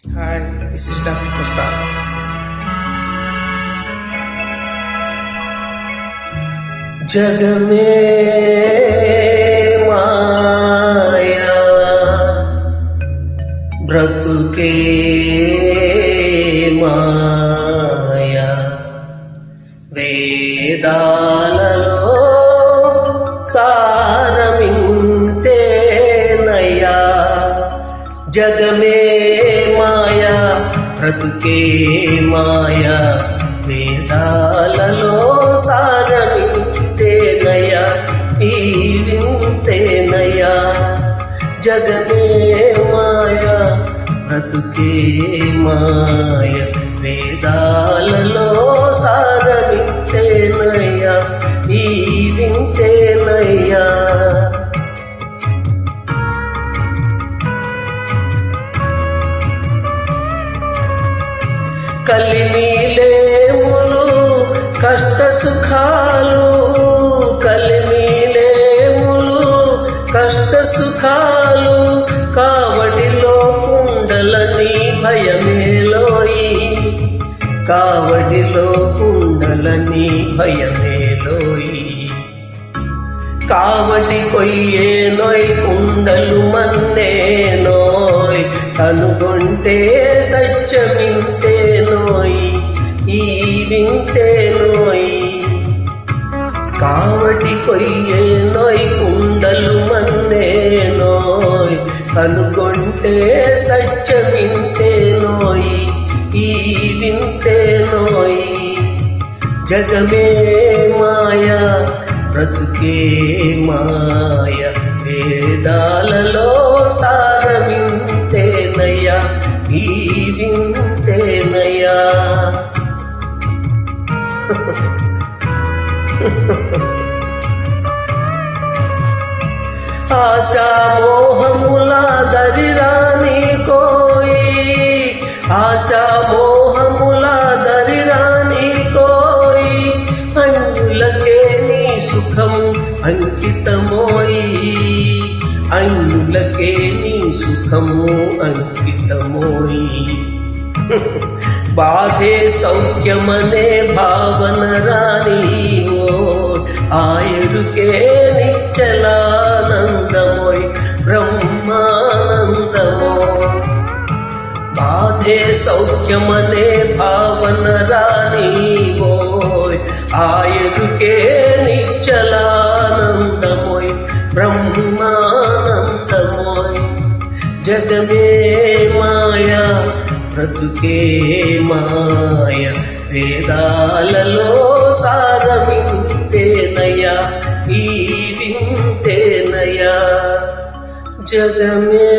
Hi, this is Dr. Prasad. जग में माया ब्रतुके माया వేదాలలో సారమింతేనయ్యా జగమే మాయా బ్రతుకే మాయా వేదాలలో సారమింతేనయ్యా ఈ వింతేనయ్యా జగమే మాయా బ్రతుకే మాయా వేదాలలో సారమింతేనయ్యా ఈ వింతేనయ్యా కలిమిలేములు కష్ట సుఖాలు కలిమిలేములు కష్ట సుఖాలు కావడిలో కుండలని భయమేలోయి కావడిలో కుండలని భయమేలోయి కావడి కొయ్యే నోయ్ కుండలు మన్నే నోయ్ కనుగొంటే సత్యమింతే నోయ్ ఈ వింతే నోయ్ కావడి కొయ్యే నోయ్ కుండలు మన్నే నోయ్ కనుగొంటే సత్యమింతే నోయ్ ఈ వింతే నోయ్ జగమే మాయా బ్రతుకే మాయ వేదాలలో సారమింతేనయ్యా ఈ వింతేనయ్యా ఆశా మోహముల దరిరాని కోయి ఆశా మోహముల దరిరాని కోయి అన్యులకే నీ సుఖము అంకితమోయి అన్యులకే నీ సుఖము అంకితమోయి బాధే సౌఖ్యమనే భావన రాని ఓ ఆయరుకే నిచ్చలానందమోయ్ బ్రహ్మానందమో బాధే సౌఖ్యమనే భావన రాని ఓయ్ ఆయరుకే నిచ్చలానందమోయ్ బ్రహ్మానందమోయ్ జగమే మాయా బ్రతుకే మాయ వేదాలలో సారమింతేనయ్యా ఈ వింతేనయ్యా జగమే